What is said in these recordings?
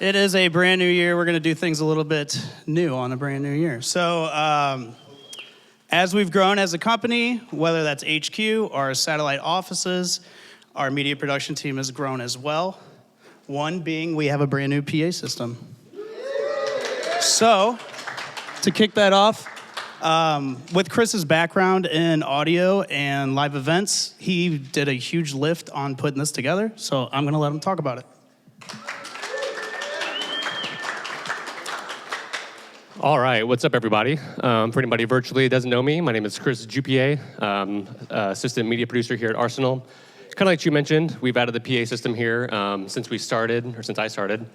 It is a brand new year. We're going to do things a little bit new on a brand new year. So as we've grown as a company, whether that's HQ or our satellite offices, our media production team has grown as well. One being we have a brand new PA system. So to kick that off, with Chris's background in audio and live events, he did a huge lift on putting this together. So I'm going to let him talk about it. All right, what's up, everybody? For anybody virtually that doesn't know me, my name is Chris Jupier, assistant media producer here at Arsenal. Kind of like you mentioned, we've added the PA system here since I started.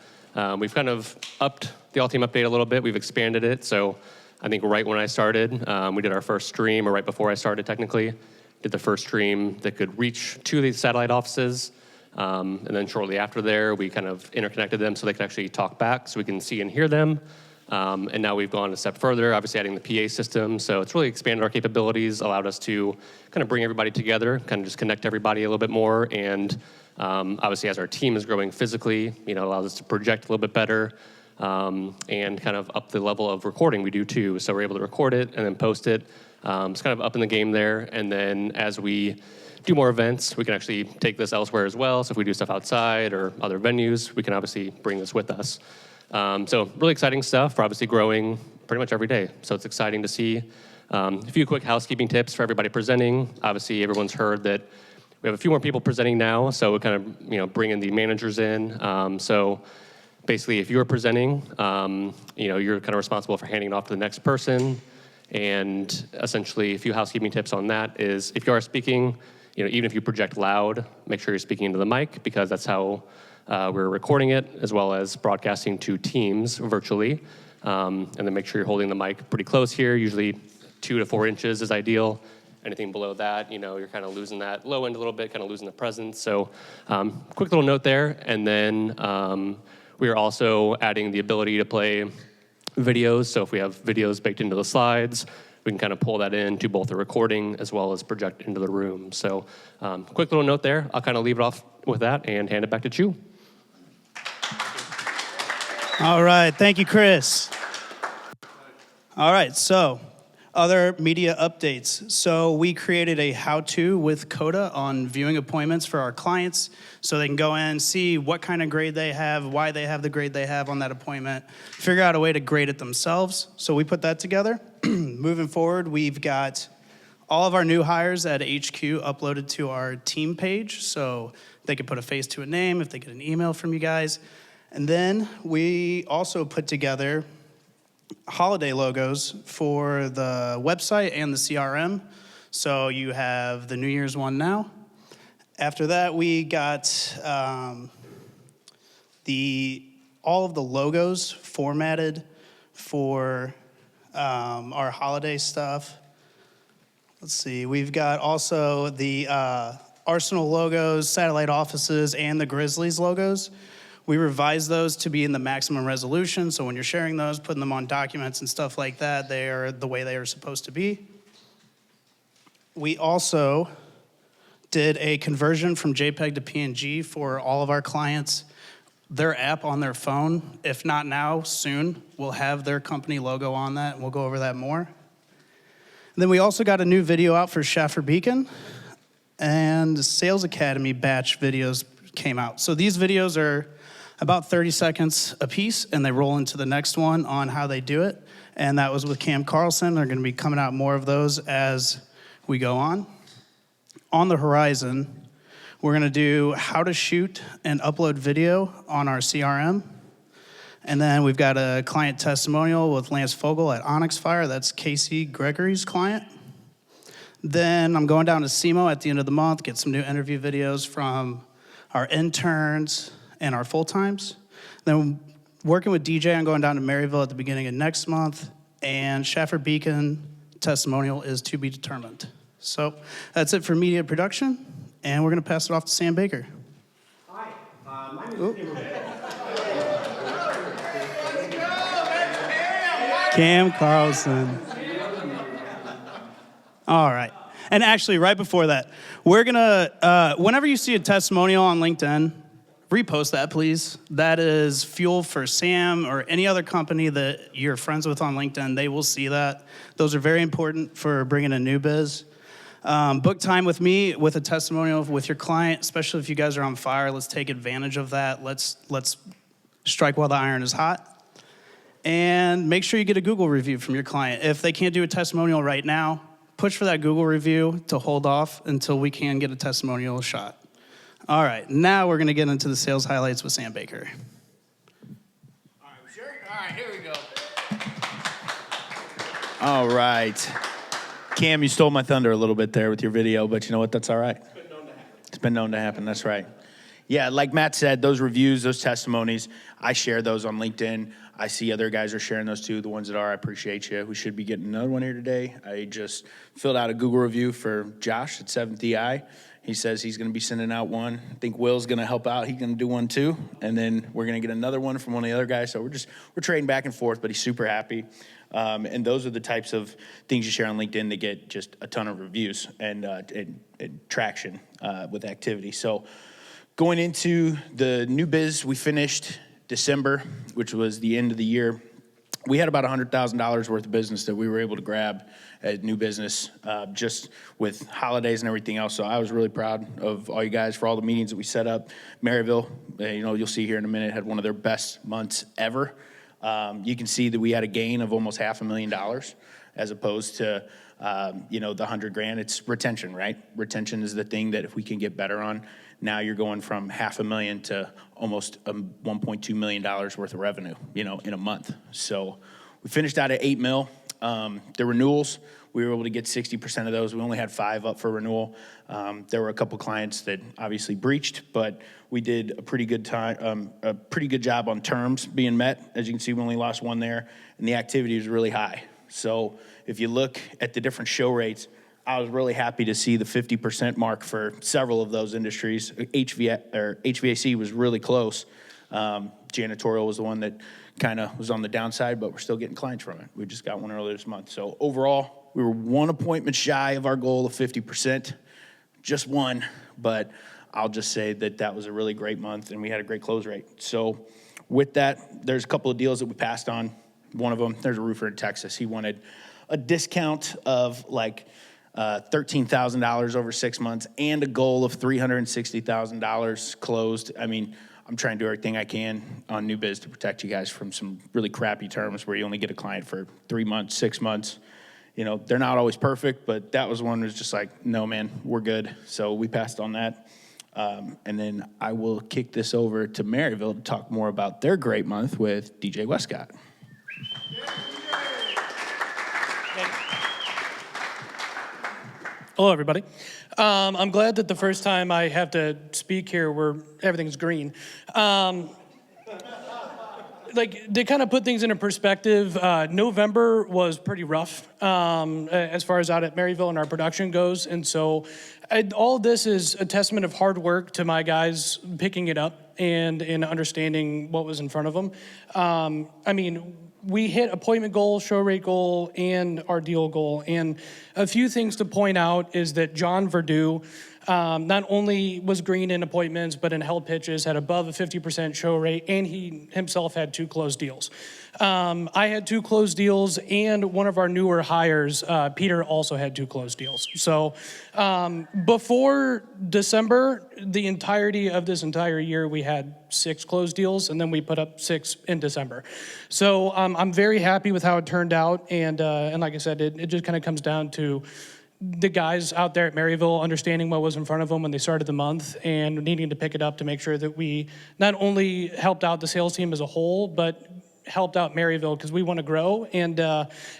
We've kind of upped the All-Team Update a little bit. We've expanded it. So I think right when I started, we did our first stream, or right before I started, technically, did the first stream that could reach to the satellite offices. And then shortly after there, we kind of interconnected them so they could actually talk back so we can see and hear them. And now we've gone a step further, obviously adding the PA system. So it's really expanded our capabilities, allowed us to kind of bring everybody together, kind of just connect everybody a little bit more. And obviously as our team is growing physically, allows us to project a little bit better and kind of up the level of recording we do too. So we're able to record it and then post it. It's kind of up in the game there. And then as we do more events, we can actually take this elsewhere as well. So if we do stuff outside or other venues, we can obviously bring this with us. So really exciting stuff. We're obviously growing pretty much every day. So it's exciting to see. A few quick housekeeping tips for everybody presenting. Obviously, everyone's heard that we have a few more people presenting now. So we're kind of, bringing the managers in. So basically, if you're presenting, you're kind of responsible for handing it off to the next person. And essentially, a few housekeeping tips on that is if you are speaking, even if you project loud, make sure you're speaking into the mic because that's how we're recording it, as well as broadcasting to teams virtually. And then make sure you're holding the mic pretty close here. Usually 2 to 4 inches is ideal. Anything below that, you're kind of losing that low end a little bit, kind of losing the presence. So quick little note there. And then we are also adding the ability to play videos. So if we have videos baked into the slides, we can kind of pull that into both the recording as well as project into the room. So quick little note there. I'll kind of leave it off with that and hand it back to Chu. All right, thank you, Chris. All right, so other media updates. So we created a how-to with Coda on viewing appointments for our clients so they can go in, see what kind of grade they have, why they have the grade they have on that appointment, figure out a way to grade it themselves. So we put that together. Moving forward, we've got all of our new hires at HQ uploaded to our team page so they can put a face to a name if they get an email from you guys. And then we also put together holiday logos for the website and the CRM. So you have the New Year's one now. After that, we got all of the logos formatted for our holiday stuff. Let's see, we've got also the Arsenal logos, satellite offices, and the Grizzlies logos. We revised those to be in the maximum resolution, so when you're sharing those, putting them on documents and stuff like that, they are the way they are supposed to be. We also did a conversion from JPEG to PNG for all of our clients. Their app on their phone, if not now, soon, will have their company logo on that, and we'll go over that more. And then we also got a new video out for Schaffer Beacon, and the Sales Academy batch videos came out. So these videos are about 30 seconds a piece, and they roll into the next one on how they do it. And that was with Cam Carlson. They're gonna be coming out more of those as we go on. On the horizon, we're gonna do how to shoot and upload video on our CRM. And then we've got a client testimonial with Lance Fogel at Onyx Fire. That's Casey Gregory's client. Then I'm going down to SEMO at the end of the month, get some new interview videos from our interns and our full-times. Then working with DJ, I'm going down to Maryville at the beginning of next month, and Schaffer Beacon testimonial is to be determined. So that's it for media production, and we're gonna pass it off to Sam Baker. Hi, my name is Cam Carlson. All right, and actually right before that, we're gonna, whenever you see a testimonial on LinkedIn, repost that, please. That is fuel for Sam or any other company that you're friends with on LinkedIn. They will see that. Those are very important for bringing a new biz. Book time with me with a testimonial with your client, especially if you guys are on fire. Let's take advantage of that. Let's strike while the iron is hot. And make sure you get a Google review from your client. If they can't do a testimonial right now, push for that Google review to hold off until we can get a testimonial shot. All right, now we're gonna get into the sales highlights with Sam Baker. All right, sure? All right, here we go. All right. Cam, you stole my thunder a little bit there with your video, but you know what? That's all right. It's been known to happen. It's been known to happen, that's right. Yeah, like Matt said, those reviews, those testimonies, I share those on LinkedIn. I see other guys are sharing those too. The ones that are, I appreciate you. We should be getting another one here today. I just filled out a Google review for Josh at 7th EI. He says he's going to be sending out one. I think Will's going to help out. He's going to do one too. And then we're going to get another one from one of the other guys. So we're trading back and forth, but he's super happy. And those are the types of things you share on LinkedIn that get just a ton of reviews and traction with activity. So going into the new biz, we finished December, which was the end of the year. We had about $100,000 worth of business that we were able to grab at new business, just with holidays and everything else. So I was really proud of all you guys for all the meetings that we set up. Maryville, you'll see here in a minute, had one of their best months ever. You can see that we had a gain of almost $500,000 as opposed to, the $100,000. It's retention, right? Retention is the thing that if we can get better on, now you're going from $500,000 to almost $1.2 million worth of revenue, in a month. So we finished out at $8 million. The renewals, we were able to get 60% of those. We only had 5 up for renewal. There were a couple clients that obviously breached, but we did a pretty good job on terms being met. As you can see, we only lost 1 there, and the activity was really high. So if you look at the different show rates, I was really happy to see the 50% mark for several of those industries. HVAC was really close. Janitorial was the one that kind of was on the downside, but we're still getting clients from it. We just got one earlier this month. So overall, we were 1 appointment shy of our goal of 50%. Just 1, but I'll just say that was a really great month, and we had a great close rate. So with that, there's a couple of deals that we passed on. One of them, there's a roofer in Texas. He wanted a discount of like $13,000 over 6 months and a goal of $360,000 closed. I mean, I'm trying to do everything I can on new biz to protect you guys from some really crappy terms where you only get a client for 3 months, 6 months. They're not always perfect, but that was one that was just like, no, man, we're good. So we passed on that. And then I will kick this over to Maryville to talk more about their great month with DJ Westcott. Hello, everybody. I'm glad that the first time I have to speak here where everything's green. To kind of put things into perspective, November was pretty rough as far as out at Maryville and our production goes. And so all of this is a testament of hard work to my guys picking it up and understanding what was in front of them. We hit appointment goal, show rate goal, and our deal goal. And a few things to point out is that John Verdu not only was green in appointments, but in held pitches, had above a 50% show rate, and he himself had 2 closed deals. I had 2 closed deals, and one of our newer hires, Peter, also had 2 closed deals. So before December, the entirety of this entire year, we had 6 closed deals, and then we put up 6 in December. So I'm very happy with how it turned out, and like I said, it just kind of comes down to the guys out there at Maryville understanding what was in front of them when they started the month and needing to pick it up to make sure that we not only helped out the sales team as a whole, but helped out Maryville because we want to grow. And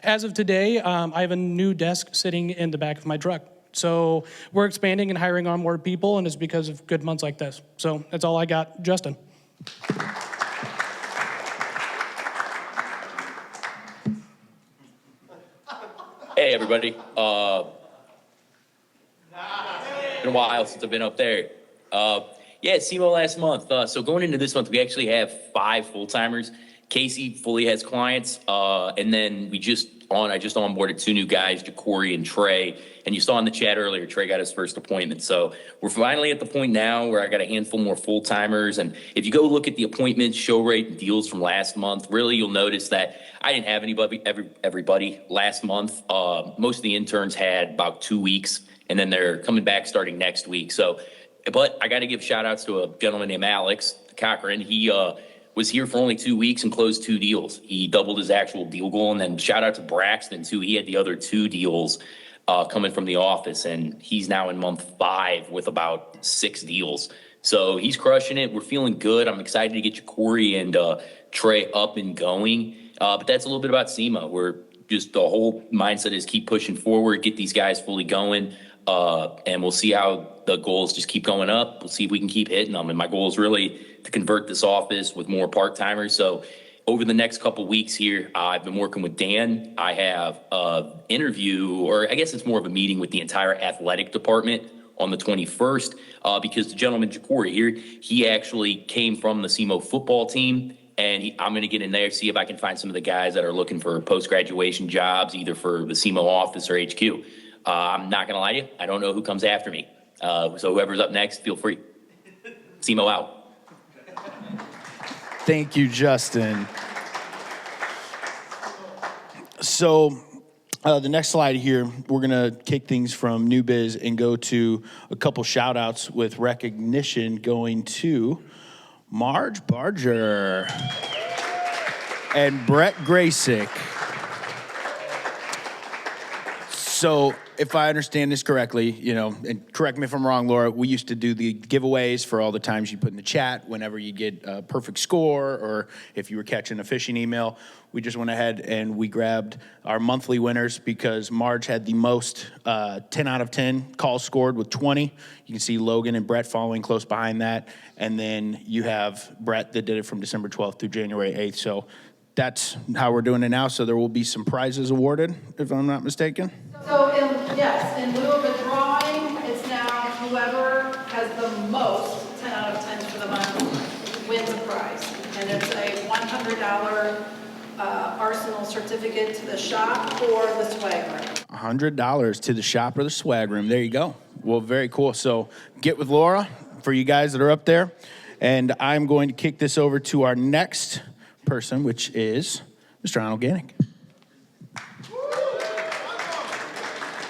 as of today, I have a new desk sitting in the back of my truck. So we're expanding and hiring on more people, and it's because of good months like this. So that's all I got. Justin. Hey, everybody. Been a while since I've been up there. SEMO last month. So going into this month, we actually have 5 full-timers. Casey fully has clients, and then I just onboarded 2 new guys, Ja'Cory and Trey. And you saw in the chat earlier, Trey got his first appointment. So we're finally at the point now where I got a handful more full timers. And if you go look at the appointments, show rate, and deals from last month, really you'll notice that I didn't have everybody last month. Most of the interns had about 2 weeks, and then they're coming back starting next week. So, but I got to give shout outs to a gentleman named Alex Cochran. He was here for only 2 weeks and closed 2 deals. He doubled his actual deal goal. And then shout out to Braxton too. He had the other 2 deals coming from the office, and he's now in month 5 with about 6 deals. So he's crushing it. We're feeling good. I'm excited to get Ja'Cory and Trey up and going. But that's a little bit about SEMO. We're just, the whole mindset is keep pushing forward, get these guys fully going, and we'll see how the goals just keep going up. We'll see if we can keep hitting them. And my goal is really to convert this office with more part-timers. So over the next couple weeks here, I've been working with Dan. I have an interview, or I guess it's more of a meeting with the entire athletic department on the 21st, because the gentleman Ja'Cory here, he actually came from the SEMO football team. And I'm going to get in there, see if I can find some of the guys that are looking for post-graduation jobs, either for the SEMO office or HQ. I'm not going to lie to you. I don't know who comes after me. So whoever's up next, feel free. SEMO out. Thank you, Justin. So the next slide here, we're going to kick things from New Biz and go to a couple shout outs with recognition going to Marge Barger and Brett Graysick. So if I understand this correctly, you know, and correct me if I'm wrong, Laura, we used to do the giveaways for all the times you put in the chat whenever you get a perfect score or if you were catching a phishing email. We just went ahead and we grabbed our monthly winners because Marge had the most 10 out of 10 calls scored with 20. You can see Logan and Brett following close behind that. And then you have Brett that did it from December 12th through January 8th. So that's how we're doing it now. So there will be some prizes awarded, if I'm not mistaken. So in lieu of a drawing, it's now whoever has the most 10 out of 10 for the month wins a prize. And it's a $100 Arsenal certificate to the shop or the swag room. $100 to the shop or the swag room. There you go. Well, very cool. So get with Laura for you guys that are up there. And I'm going to kick this over to our next person, which is Mr. Arnold Gannick.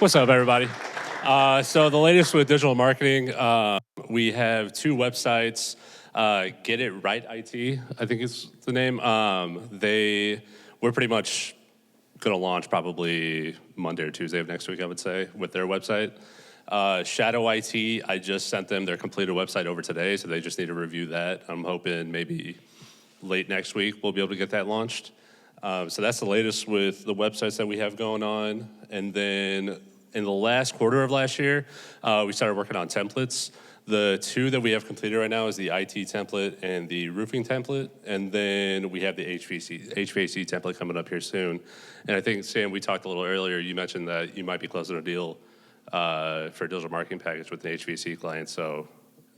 What's up, everybody? So the latest with digital marketing, we have 2 websites. Get It Right IT, I think is the name. We're pretty much going to launch probably Monday or Tuesday of next week, I would say, with their website. Shadow IT, I just sent them their completed website over today, so they just need to review that. I'm hoping maybe late next week we'll be able to get that launched. So that's the latest with the websites that we have going on. And then in the last quarter of last year, we started working on templates. The 2 that we have completed right now is the IT template and the roofing template. And then we have the HVAC template coming up here soon. And I think, Sam, we talked a little earlier, you mentioned that you might be closing a deal for a digital marketing package with an HVAC client. So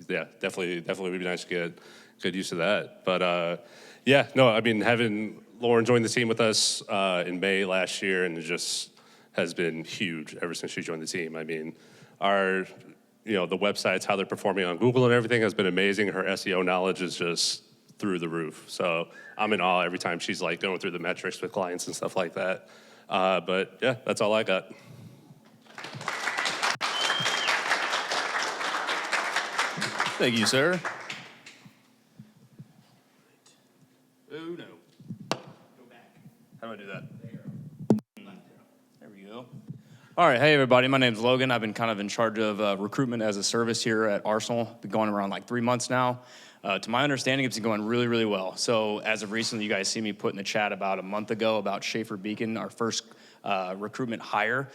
yeah, definitely would be nice to get good use of that. But yeah, no, I mean, having Lauren join the team with us in May last year, and it just has been huge ever since she joined the team. I mean, the websites, how they're performing on Google and everything has been amazing. Her SEO knowledge is just through the roof. So I'm in awe every time she's like going through the metrics with clients and stuff like that. But yeah, that's all I got. Thank you, sir. Oh, no. Go back. How do I do that? There we go. All right, hey, everybody. My name's Logan. I've been kind of in charge of recruitment as a service here at Arsenal. Been going around like 3 months now. To my understanding, it's been going really, really well. So as of recently, you guys see me put in the chat about a month ago about Schaefer Beacon, our first recruitment hire.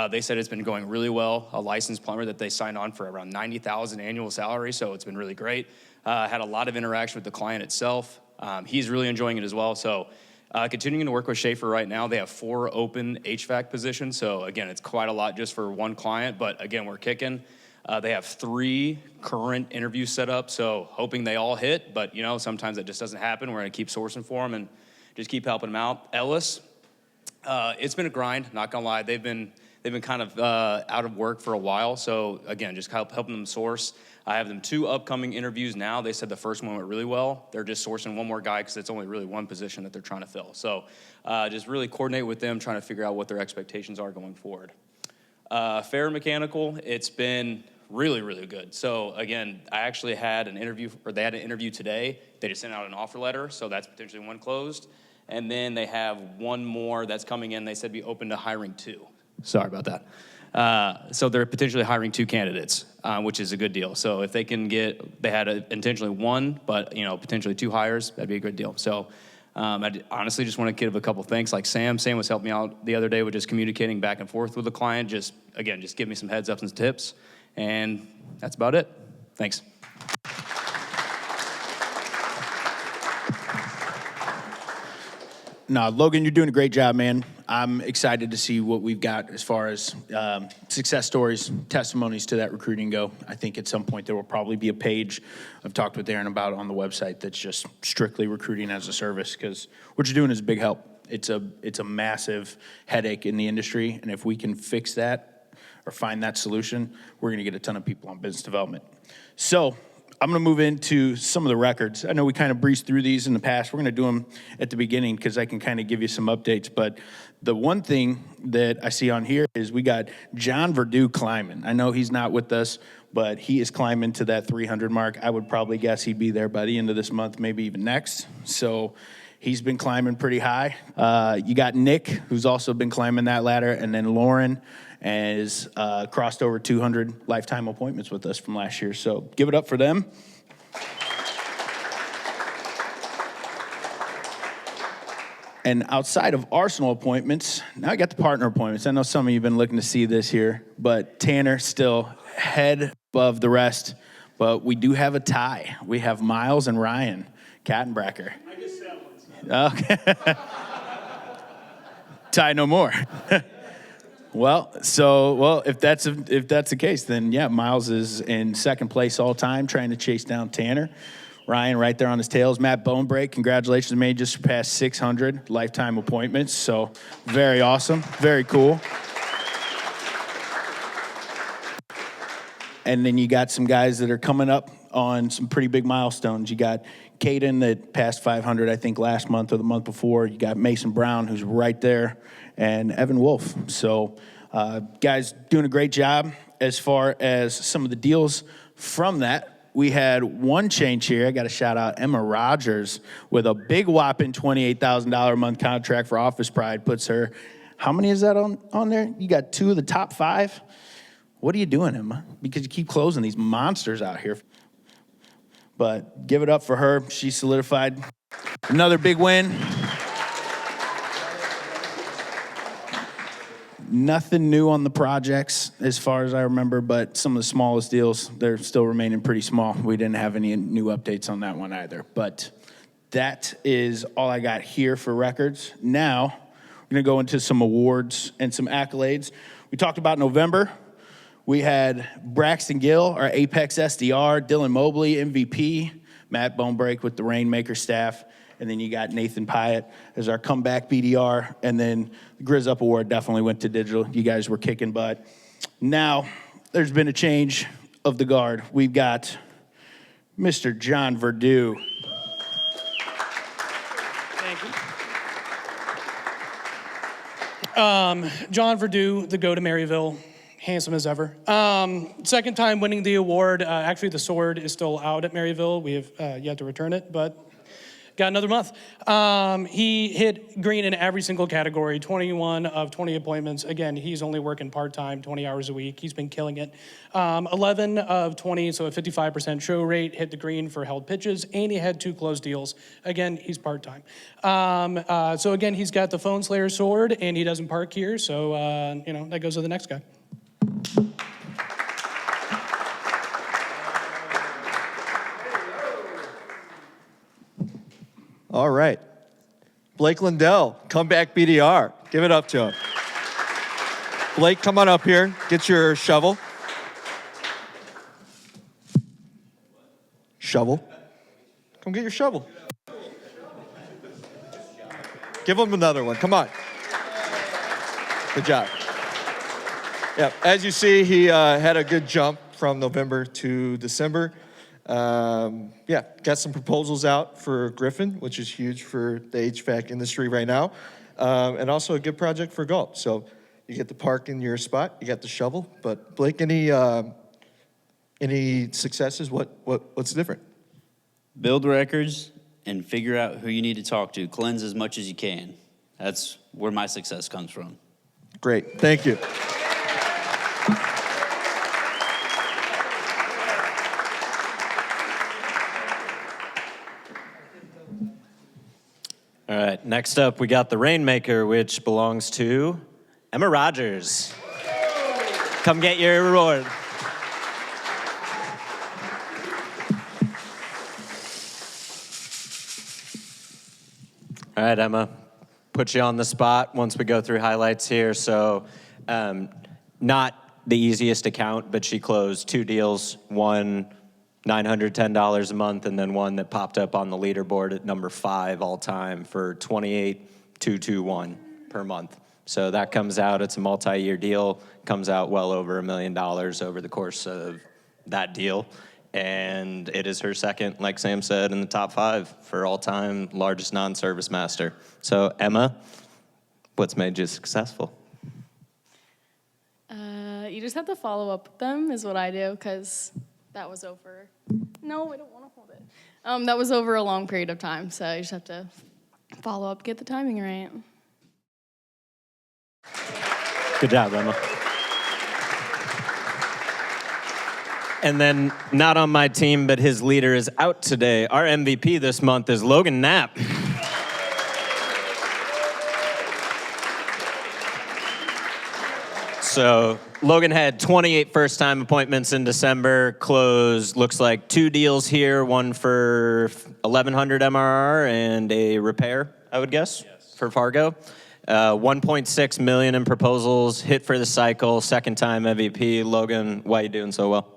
They said it's been going really well. A licensed plumber that they signed on for around $90,000 annual salary, so it's been really great. Had a lot of interaction with the client itself. He's really enjoying it as well. So continuing to work with Schaefer right now. They have 4 open HVAC positions. So again, it's quite a lot just for one client, but again, we're kicking. They have 3 current interviews set up, so hoping they all hit, but sometimes that just doesn't happen. We're gonna keep sourcing for them and just keep helping them out. Ellis, it's been a grind, not gonna lie. They've been kind of out of work for a while. So again, just helping them source. I have them 2 upcoming interviews now. They said the first one went really well. They're just sourcing one more guy because it's only really one position that they're trying to fill. So just really coordinate with them, trying to figure out what their expectations are going forward. Fair Mechanical, it's been really, really good. So again, I actually had an interview, or they had an interview today. They just sent out an offer letter, so that's potentially one closed. And then they have one more that's coming in. They said be open to hiring 2. Sorry about that. So they're potentially hiring 2 candidates, which is a good deal. So if they can they had intentionally 1, but potentially 2 hires, that'd be a good deal. So I honestly just want to give a couple thanks, like Sam. Sam was helping me out the other day with just communicating back and forth with the client. Just give me some heads ups and tips, and that's about it. Thanks. No, Logan, you're doing a great job, man. I'm excited to see what we've got as far as success stories, testimonies to that recruiting go. I think at some point there will probably be a page I've talked with Aaron about on the website that's just strictly recruiting as a service, because what you're doing is a big help. It's a massive headache in the industry, and if we can fix that or find that solution, we're going to get a ton of people on business development. So I'm going to move into some of the records. I know we kind of breezed through these in the past. We're going to do them at the beginning because I can kind of give you some updates. But the one thing that I see on here is we got John Verdue climbing. I know he's not with us, but he is climbing to that 300 mark. I would probably guess he'd be there by the end of this month, maybe even next. So he's been climbing pretty high. You got Nick, who's also been climbing that ladder, and then Lauren is crossed over 200 lifetime appointments with us from last year. So give it up for them. And outside of Arsenal appointments, now I got the partner appointments. I know some of you have been looking to see this here, but Tanner still head above the rest. But we do have a tie. We have Miles and Ryan Kattenbracker. I just said one. Okay. Tie no more. Well, if that's the case, then yeah, Miles is in second place all time, trying to chase down Tanner. Ryan right there on his tails. Matt Bonebreak, congratulations, man, just surpassed 600 lifetime appointments. So very awesome, very cool. And then you got some guys that are coming up on some pretty big milestones. You got Caden that passed 500, I think, last month or the month before. You got Mason Brown, who's right there, and Evan Wolf. So guys doing a great job. As far as some of the deals from that, we had one change here. I got to shout out Emma Rogers with a big whopping $28,000 a month contract for Office Pride. Puts her, how many is that on there? You got 2 of the top 5? What are you doing, Emma? Because you keep closing these monsters out here. But give it up for her. She solidified another big win. Nothing new on the projects as far as I remember, but some of the smallest deals, they're still remaining pretty small. We didn't have any new updates on that one either. But that is all I got here for records. Now, we're going to go into some awards and some accolades. We talked about November. We had Braxton Gill, our Apex SDR, Dylan Mobley, MVP, Matt Bonebreak with the Rainmaker staff, and then you got Nathan Pyatt as our comeback BDR, and then the Grizz Up Award definitely went to digital. You guys were kicking butt. Now, there's been a change of the guard. We've got Mr. John Verdue. Thank you. John Verdue, the go to Maryville. Handsome as ever. Second time winning the award. Actually, the sword is still out at Maryville. We have yet to return it, but got another month. He hit green in every single category, 21 of 20 appointments. Again, he's only working part-time, 20 hours a week. He's been killing it. 11 of 20, so a 55% show rate, hit the green for held pitches, and he had 2 closed deals. Again, he's part-time. So again, he's got the Phone Slayer sword, and he doesn't park here, so that goes to the next guy. All right. Blake Lindell, comeback BDR. Give it up to him. Blake, come on up here. Get your shovel. Shovel. Come get your shovel. Give him another one. Come on. Good job. Yeah, as you see, he had a good jump from November to December. Yeah, got some proposals out for Griffin, which is huge for the HVAC industry right now, and also a good project for Galt. So you get the park in your spot, you got the shovel. But Blake, any successes? What's different? Build records and figure out who you need to talk to. Cleanse as much as you can. That's where my success comes from. Great, thank you. All right, next up, we got the Rainmaker, which belongs to Emma Rogers. Come get your reward. All right, Emma, put you on the spot once we go through highlights here. So not the easiest account, but she closed 2 deals, one $910 a month, and then one that popped up on the leaderboard at number 5 all time for $28,221 per month. So that comes out, it's a multi-year deal, comes out well over $1 million over the course of that deal. And it is her second, like Sam said, in the top 5 for all-time largest non-service master. So Emma, what's made you successful? You just have to follow up with them is what I do, because that was over. No, I don't want to hold it. That was over a long period of time, so you just have to follow up, get the timing right. Good job, Emma. And then, not on my team, but his leader is out today. Our MVP this month is Logan Knapp. So Logan had 28 first-time appointments in December, closed, looks like 2 deals here, one for 1,100 MRR and a repair, I would guess, for Fargo. 1.6 million in proposals, hit for the cycle, second-time MVP. Logan, why are you doing so well?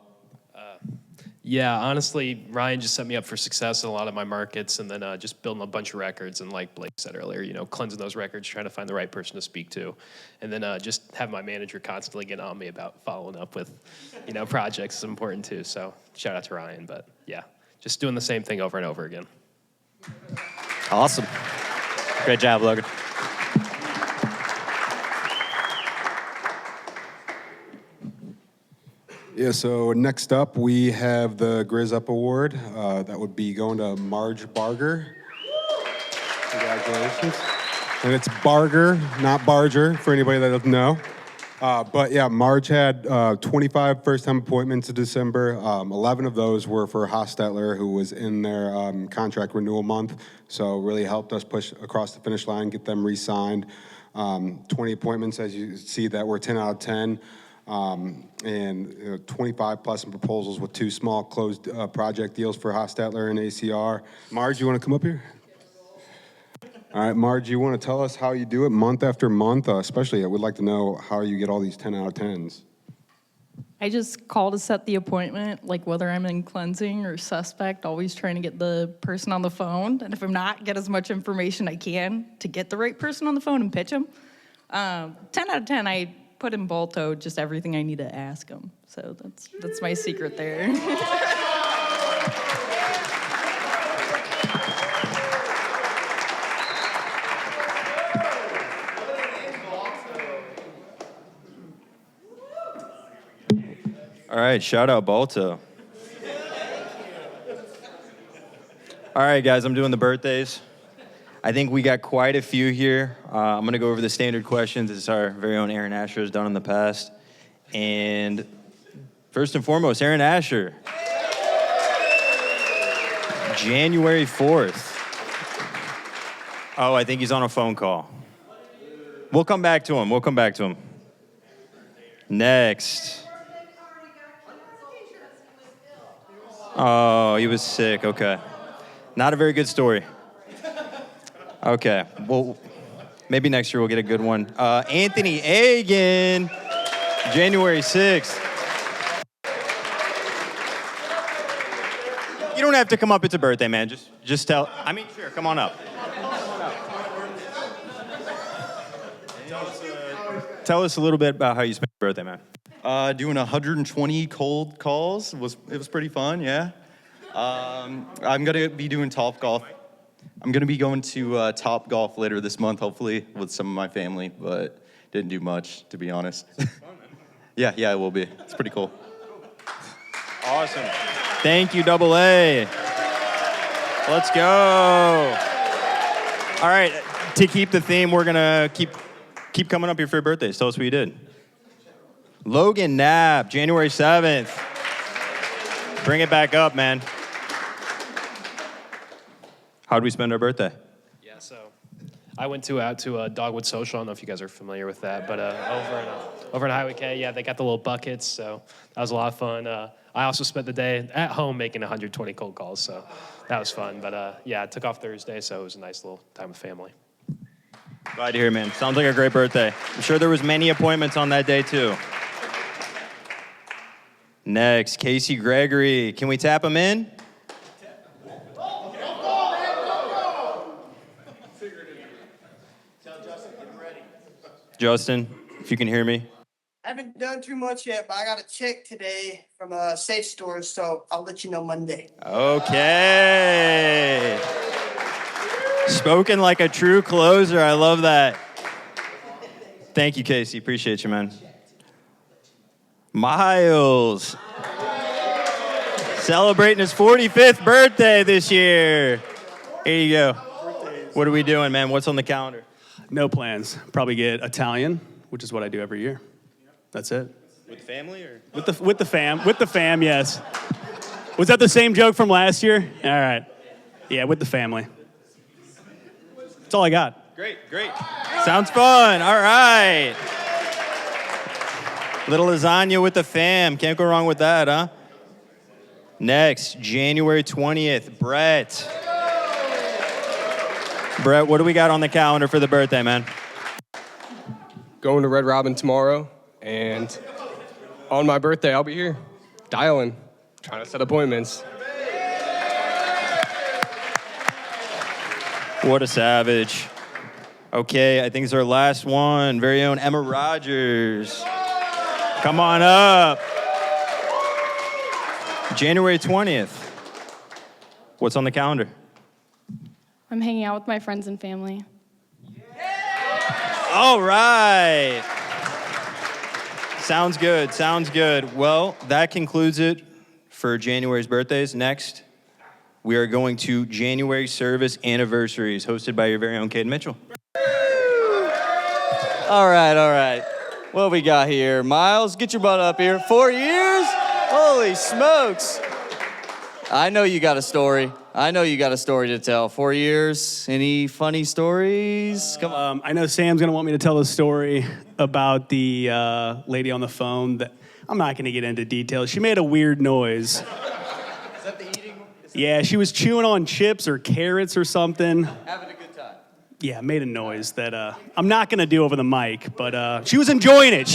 Yeah, honestly, Ryan just set me up for success in a lot of my markets, and then just building a bunch of records, and like Blake said earlier, you know, cleansing those records, trying to find the right person to speak to, and then just have my manager constantly get on me about following up with, you know, projects is important too. So shout out to Ryan, but yeah, just doing the same thing over and over again. Awesome. Great job, Logan. Yeah, so next up, we have the Grizz Up Award. That would be going to Marge Barger. Congratulations. And it's Barger, not Barger, for anybody that doesn't know. But yeah, Marge had 25 first-time appointments in December. 11 of those were for Hostetler, who was in their contract renewal month. So really helped us push across the finish line, get them re-signed. 20 appointments, as you see, that were 10 out of 10. And 25 plus in proposals with 2 small closed project deals for Hostetler and ACR. Marge, you want to come up here? All right, Marge, you want to tell us how you do it month after month? Especially, I would like to know how you get all these 10 out of 10s. I just call to set the appointment, like whether I'm in cleansing or suspect, always trying to get the person on the phone. And if I'm not, get as much information I can to get the right person on the phone and pitch them. 10 out of 10, I put in Bolto just everything I need to ask them. So that's my secret there. All right, shout out Balto. All right, guys, I'm doing the birthdays. I think we got quite a few here. I'm going to go over the standard questions as our very own Aaron Asher has done in the past. And first and foremost, Aaron Asher. January 4th. Oh, I think he's on a phone call. We'll come back to him. Next. Oh, he was sick. Okay. Not a very good story. Okay. Well, maybe next year we'll get a good one. Anthony Agan, January 6th. You don't have to come up. It's a birthday, man. Just tell. I mean, sure. Come on up. Tell us a little bit about how you spent your birthday, man. Doing 120 cold calls it was pretty fun. Yeah. I'm gonna be doing Top Golf. I'm gonna be going to Top Golf later this month, hopefully with some of my family, but didn't do much, to be honest. Yeah, it will be. It's pretty cool. Awesome. Thank you, Double A. Let's go. All right, to keep the theme, we're gonna keep coming up here for your birthdays. Tell us what you did. Logan Knapp, January 7th. Bring it back up, man. How'd we spend our birthday? Yeah, so I went out to Dogwood Social. I don't know if you guys are familiar with that, but over in Highway K, yeah, they got the little buckets, so that was a lot of fun. I also spent the day at home making 120 cold calls, so that was fun. But yeah, I took off Thursday, so it was a nice little time with family. Glad to hear, man. Sounds like a great birthday. I'm sure there was many appointments on that day, too. Next, Casey Gregory. Can we tap him in? Justin, if you can hear me. I haven't done too much yet, but I got a check today from a safe store, so I'll let you know Monday. Okay. Spoken like a true closer. I love that. Thank you, Casey. Appreciate you, man. Miles. Celebrating his 45th birthday this year. Here you go. What are we doing, man? What's on the calendar? No plans. Probably get Italian, which is what I do every year. That's it. With family or? With the fam, yes. Was that the same joke from last year? All right. Yeah, with the family. That's all I got. Great. Sounds fun. All right. Little lasagna with the fam. Can't go wrong with that, huh? Next, January 20th, Brett. Brett, what do we got on the calendar for the birthday, man? Going to Red Robin tomorrow, and on my birthday, I'll be here, dialing, trying to set appointments. What a savage. Okay, I think it's our last one. Very own Emma Rogers. Come on up. January 20th. What's on the calendar? I'm hanging out with my friends and family. All right. Sounds good. Well, that concludes it for January's birthdays. Next, we are going to January service anniversaries, hosted by your very own Caden Mitchell. All right. What we got here? Miles, get your butt up here. 4 years? Holy smokes. I know you got a story. To tell. 4 years. Any funny stories? Come on. I know Sam's going to want me to tell a story about the lady on the phone. That I'm not going to get into details. She made a weird noise. Is that the eating? Yeah, she was chewing on chips or carrots or something. Having a good time. Yeah, made a noise that I'm not going to do over the mic, but she was enjoying it.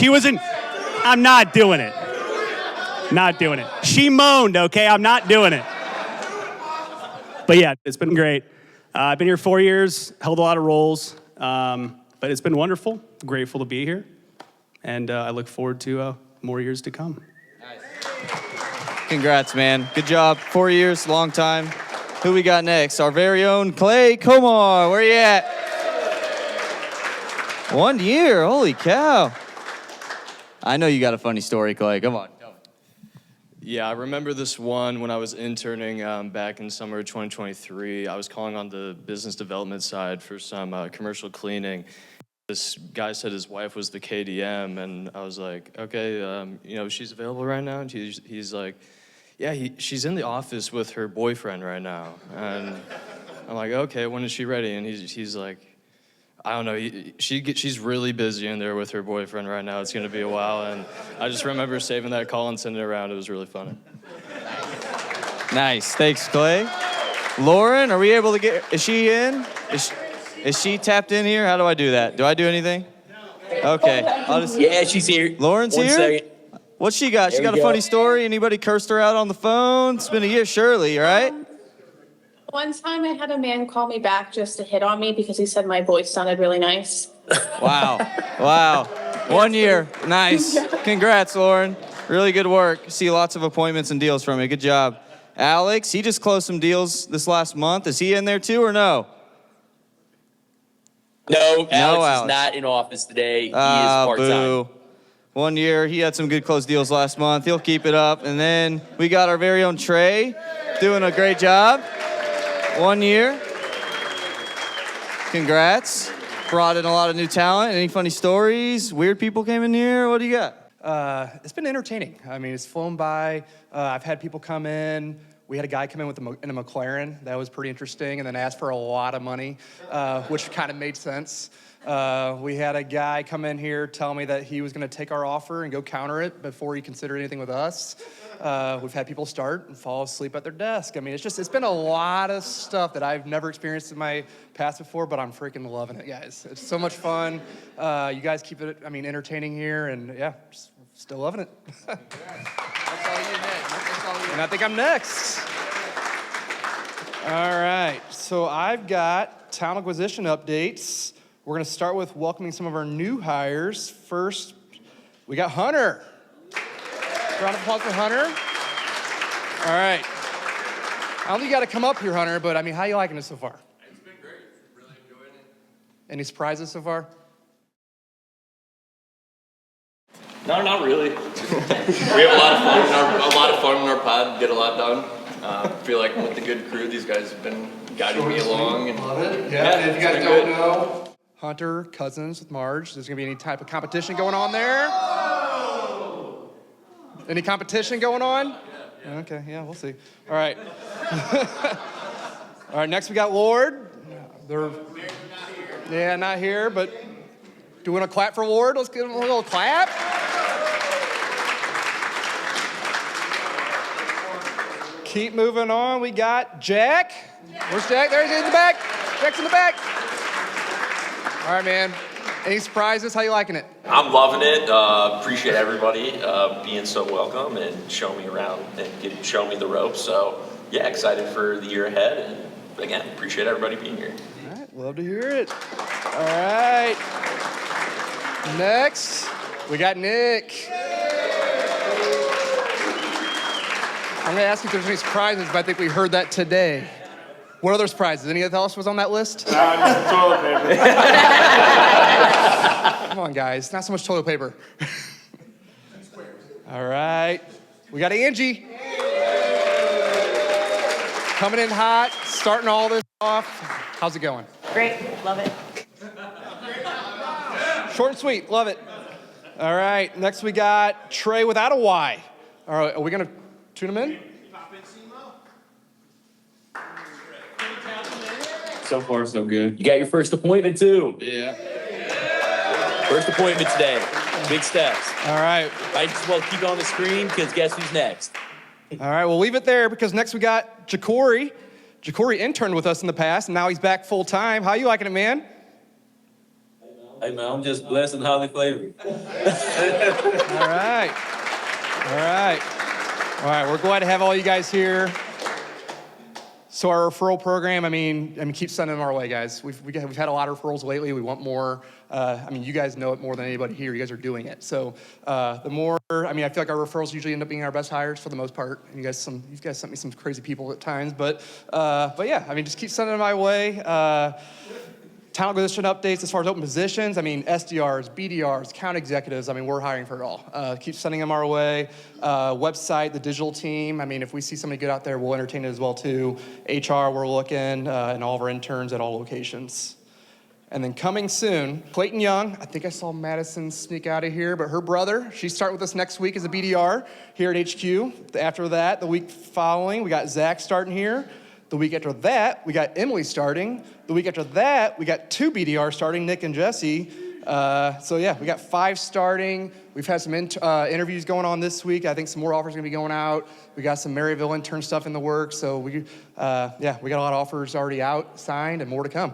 I'm not doing it. Not doing it. She moaned, okay? I'm not doing it. But yeah, it's been great. I've been here 4 years, held a lot of roles, but it's been wonderful. Grateful to be here, and I look forward to more years to come. Congrats, man. Good job. 4 years, long time. Who we got next? Our very own Clay Comar. Where you at? 1 year. Holy cow. I know you got a funny story, Clay. Come on. Yeah, I remember this one when I was interning back in summer of 2023. I was calling on the business development side for some commercial cleaning. This guy said his wife was the KDM, and I was like, okay, she's available right now? And he's like, yeah, she's in the office with her boyfriend right now. And I'm like, okay, when is she ready? And he's like, I don't know, she's really busy in there with her boyfriend right now. It's going to be a while. And I just remember saving that call and sending it around. It was really funny. Nice. Thanks, Clay. Lauren, are we able to get, is she in? Is she tapped in here? How do I do that? Do I do anything? Okay. Yeah, she's here. Lauren's One here? second. What's she got? She There got we a go. funny story? Anybody cursed her out on the phone? It's been a year, Shirley, right? One time I had a man call me back just to hit on me because he said my voice sounded really nice. Wow. 1 year. Nice. Congrats, Lauren. Really good work. See lots of appointments and deals from you. Good job. Alex, he just closed some deals this last month. Is he in there too or no? No, Alex Alex. is not in office today. He is part-time. Boo. 1 year. He had some good closed deals last month. He'll keep it up. And then we got our very own Trey doing a great job. 1 year. Congrats. Brought in a lot of new talent. Any funny stories? Weird people came in here? What do you got? It's been entertaining. I mean, it's flown by. I've had people come in. We had a guy come in in a McLaren. That was pretty interesting, and then asked for a lot of money, which kind of made sense. We had a guy come in here tell me that he was going to take our offer and go counter it before he considered anything with us. We've had people start and fall asleep at their desk. I mean, it's been a lot of stuff that I've never experienced in my past before, but I'm freaking loving it, guys. It's so much fun. You guys keep it, entertaining here, and yeah, still loving it. And I think I'm next. All right, so I've got talent acquisition updates. We're gonna start with welcoming some of our new hires. First, we got Hunter. Round of applause for Hunter. All right. I don't think you gotta come up here, Hunter, but how you liking it so far? It's been great. Really enjoying it. Any surprises so far? No, not really. We have a lot of fun in our pod. Get a lot done. Feel like with the good crew, these guys have been guiding me along. And love it. Yeah. And if you guys don't know, Hunter, cousins with Marge. There's gonna be any type of competition going on there? Any competition going on? Yeah. Okay. Yeah, we'll see. All right. All right. Next, we got Lord. Yeah, not here, but do we want to clap for Ward? Let's give him a little clap. Keep moving on. We got Jack. Where's Jack? There he is in the back. Jack's in the back. All right, man. Any surprises? How you liking it? I'm loving it. Appreciate everybody being so welcome and showing me around and showing me the ropes. So, yeah, excited for the year ahead. And again, appreciate everybody being here. All right, love to hear it. All right. Next, we got Nick. I'm going to ask you if there's any surprises, but I think we heard that today. What other surprises? Anything else was on that list? Just toilet paper. Come on, guys. Not so much toilet paper. All right. We got Angie. Coming in hot, starting all this off. How's it going? Great. Love it. Short and sweet. Love it. All right. Next, we got Trey without a Y. All right. Are we going to tune him in? So far, so good. You got your first appointment, too. Yeah. First appointment today. Big steps. All right. Might as well keep it on the screen, because guess who's next? All right, we'll leave it there because next we got Jacory. Jacory interned with us in the past, and now he's back full time. How you liking it, man? Hey, man, I'm just blessed and highly flavored. All right. All right. All right, we're glad to have all you guys here. So our referral program, keep sending them our way, guys. We've had a lot of referrals lately. We want more. You guys know it more than anybody here. You guys are doing it. So the more, I feel like our referrals usually end up being our best hires for the most part. And you guys sent me some crazy people at times, but yeah, just keep sending them my way. Talent acquisition updates as far as open positions. SDRs, BDRs, account executives. We're hiring for it all. Keep sending them our way. Website, the digital team. If we see somebody good out there, we'll entertain it as well too. HR, we're looking, and all of our interns at all locations. And then coming soon, Clayton Young. I think I saw Madison sneak out of here, but her brother, she's starting with us next week as a BDR here at HQ. After that, the week following, we got Zach starting here. The week after that, we got Emily starting. The week after that, we got 2 BDRs starting, Nick and Jesse. So yeah, we got 5 starting. We've had some interviews going on this week. I think some more offers are gonna be going out. We got some Maryville intern stuff in the works. So we got a lot of offers already out, signed, and more to come.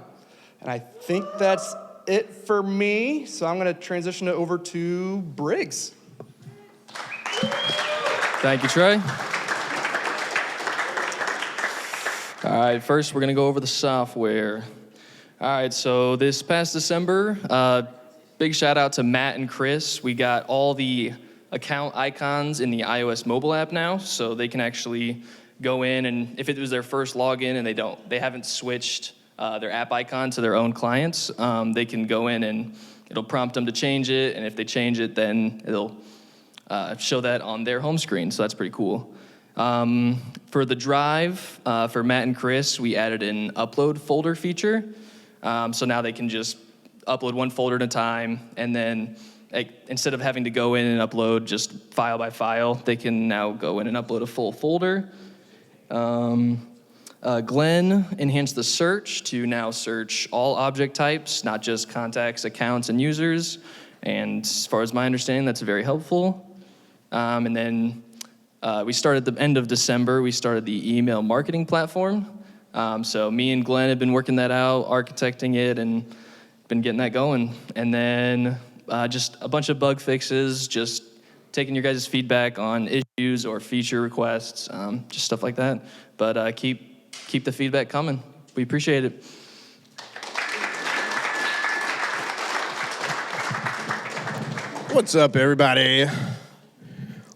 And I think that's it for me. So I'm gonna transition it over to Briggs. Thank you, Trey. All right, first we're gonna go over the software. All right, so this past December, big shout out to Matt and Chris. We got all the account icons in the iOS mobile app now, so they can actually go in, and if it was their first login and they haven't switched their app icon to their own clients, they can go in and it'll prompt them to change it, and if they change it, then it'll show that on their home screen, so that's pretty cool. For the drive, for Matt and Chris, we added an upload folder feature, so now they can just upload one folder at a time, and then instead of having to go in and upload just file by file, they can now go in and upload a full folder. Glenn enhanced the search to now search all object types, not just contacts, accounts, and users. And as far as my understanding, that's very helpful. And then we started at the end of December, we started the email marketing platform. So me and Glenn have been working that out, architecting it, and been getting that going. And then just a bunch of bug fixes, just taking your guys' feedback on issues or feature requests, just stuff like that. But keep the feedback coming. We appreciate it. What's up, everybody?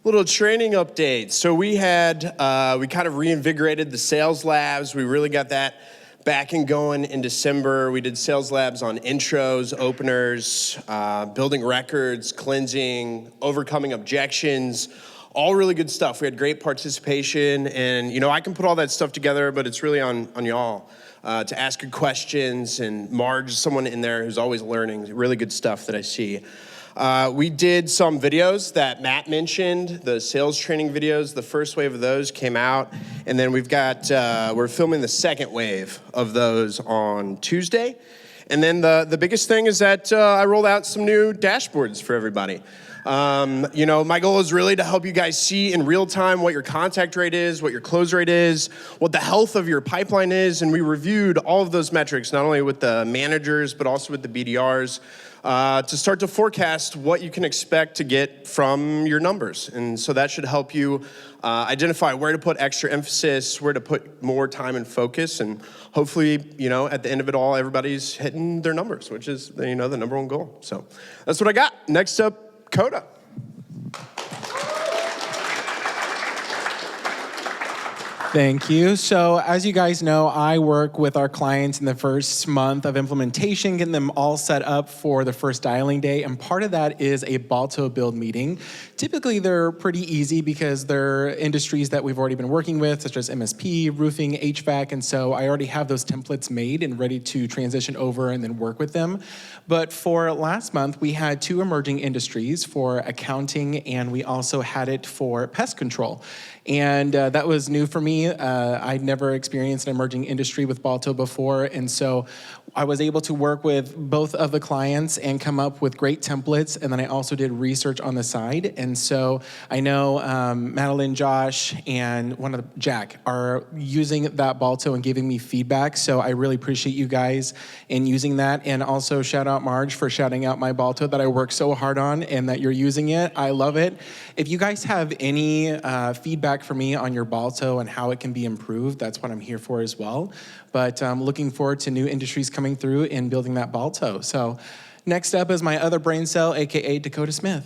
Little training update. So we kind of reinvigorated the sales labs. We really got that back and going in December. We did sales labs on intros, openers, building records, cleansing, overcoming objections, all really good stuff. We had great participation, and I can put all that stuff together, but it's really on y'all to ask good questions, and Marge, someone in there who's always learning, really good stuff that I see. We did some videos that Matt mentioned, the sales training videos. The first wave of those came out, and then we're filming the second wave of those on Tuesday. And then the biggest thing is that I rolled out some new dashboards for everybody. My goal is really to help you guys see in real time what your contact rate is, what your close rate is, what the health of your pipeline is, and we reviewed all of those metrics, not only with the managers, but also with the BDRs, to start to forecast what you can expect to get from your numbers. And so that should help you identify where to put extra emphasis, where to put more time and focus, and hopefully, at the end of it all, everybody's hitting their numbers, which is, the number one goal. So that's what I got. Next up, Coda. Thank you. So as you guys know, I work with our clients in the first month of implementation, getting them all set up for the first dialing day. And part of that is a Balto build meeting. Typically, they're pretty easy because they're industries that we've already been working with, such as MSP, roofing, HVAC. And so I already have those templates made and ready to transition over and then work with them. But for last month, we had 2 emerging industries for accounting, and we also had it for pest control. And that was new for me. I'd never experienced an emerging industry with Balto before, and so I was able to work with both of the clients and come up with great templates, and then I also did research on the side. And so I know Madeline, Josh, and Jack are using that Balto and giving me feedback, so I really appreciate you guys in using that. And also shout out Marge for shouting out my Balto that I worked so hard on and that you're using it. I love it. If you guys have any feedback for me on your Balto and how it can be improved, that's what I'm here for as well. But I'm looking forward to new industries coming through and building that Balto. So next up is my other brain cell, AKA Dakota Smith.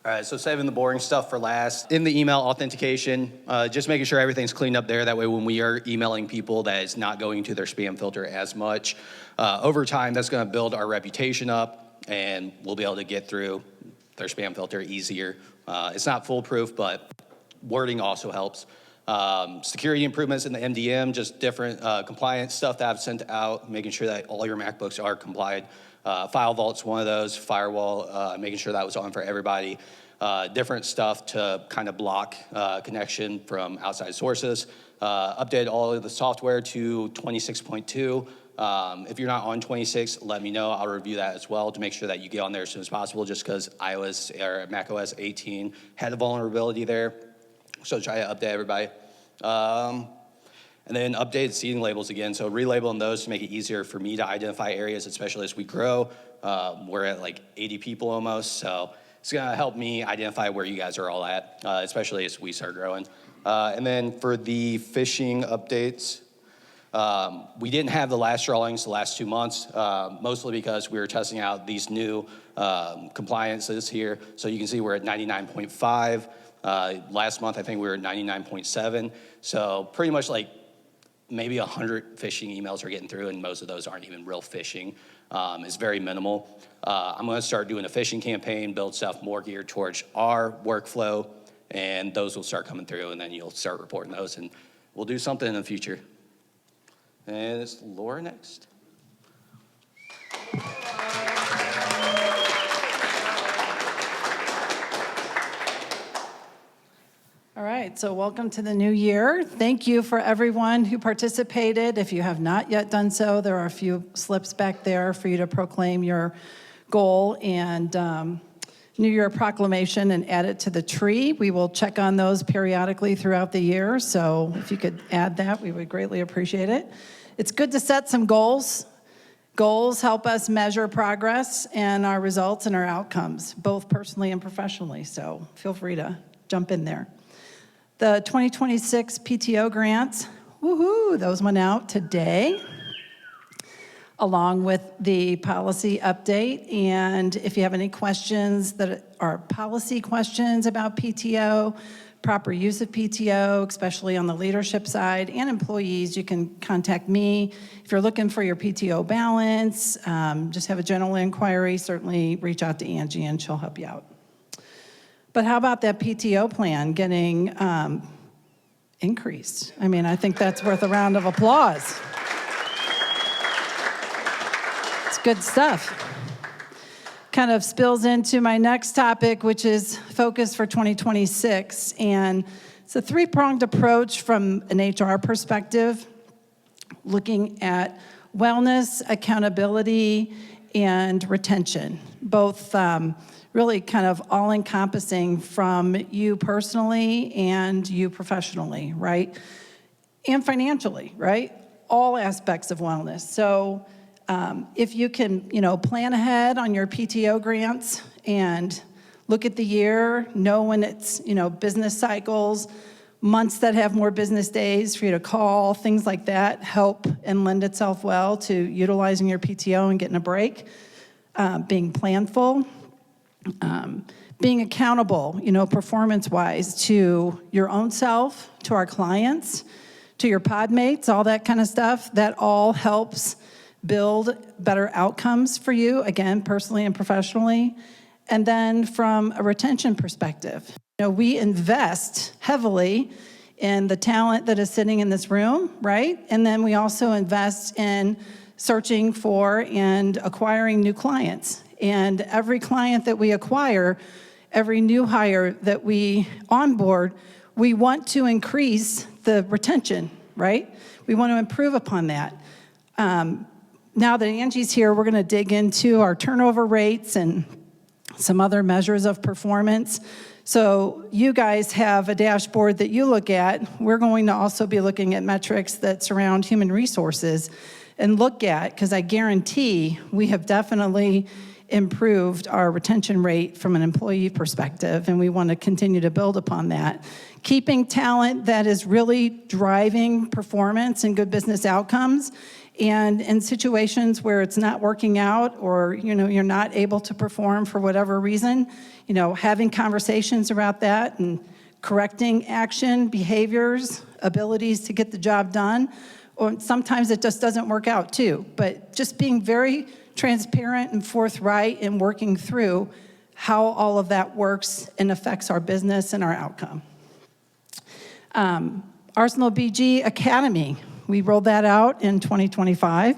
All right, so saving the boring stuff for last. In the email authentication, just making sure everything's cleaned up there. That way when we are emailing people, that is not going to their spam filter as much. Over time, that's gonna build our reputation up, and we'll be able to get through their spam filter easier. It's not foolproof, but wording also helps. Security improvements in the MDM, just different compliance stuff that I've sent out, making sure that all your MacBooks are compliant. File Vault's one of those, firewall, making sure that was on for everybody. Different stuff to kind of block connection from outside sources. Update all of the software to 26.2. If you're not on 26, let me know. I'll review that as well to make sure that you get on there as soon as possible, just because iOS or macOS 18 had a vulnerability there. So try to update everybody. And then updated seating labels again. So relabeling those to make it easier for me to identify areas, especially as we grow. We're at like 80 people almost. So it's going to help me identify where you guys are all at, especially as we start growing. And then for the phishing updates, we didn't have the last drawings the last 2 months, mostly because we were testing out these new compliances here. So you can see we're at 99.5. Last month, I think we were at 99.7. So pretty much like maybe 100 phishing emails are getting through, and most of those aren't even real phishing. It's very minimal. I'm going to start doing a phishing campaign, build stuff more geared towards our workflow, and those will start coming through, and then you'll start reporting those, and we'll do something in the future. And it's Laura next. All right, so welcome to the new year. Thank you for everyone who participated. If you have not yet done so, there are a few slips back there for you to proclaim your goal and New Year proclamation and add it to the tree. We will check on those periodically throughout the year, so if you could add that, we would greatly appreciate it. It's good to set some goals. Goals help us measure progress and our results and our outcomes, both personally and professionally, so feel free to jump in there. The 2026 PTO grants, woohoo, those went out today, along with the policy update. And if you have any questions that are policy questions about PTO, proper use of PTO, especially on the leadership side, and employees, you can contact me. If you're looking for your PTO balance, just have a general inquiry, certainly reach out to Angie and she'll help you out. But how about that PTO plan getting increased? I mean, I think that's worth a round of applause. It's good stuff. Kind of spills into my next topic, which is focus for 2026. And it's a three-pronged approach from an HR perspective, looking at wellness, accountability, and retention, both really kind of all-encompassing from you personally and you professionally, right? And financially, right? All aspects of wellness. So if you can, plan ahead on your PTO grants and look at the year, know when it's, business cycles, months that have more business days for you to call, things like that help and lend itself well to utilizing your PTO and getting a break, being planful. Being accountable, performance-wise to your own self, to our clients, to your pod mates, all that kind of stuff, that all helps build better outcomes for you, again, personally and professionally. And then from a retention perspective, we invest heavily in the talent that is sitting in this room, right? And then we also invest in searching for and acquiring new clients. And every client that we acquire, every new hire that we onboard, we want to increase the retention, right? We want to improve upon that. Now that Angie's here, we're going to dig into our turnover rates and some other measures of performance. So you guys have a dashboard that you look at. We're going to also be looking at metrics that surround human resources and look at, because I guarantee we have definitely improved our retention rate from an employee perspective, and we want to continue to build upon that. Keeping talent that is really driving performance and good business outcomes, and in situations where it's not working out or you're not able to perform for whatever reason, having conversations about that and correcting action, behaviors, abilities to get the job done. Or sometimes it just doesn't work out too, but just being very transparent and forthright and working through how all of that works and affects our business and our outcome. Arsenal BG Academy, we rolled that out in 2025,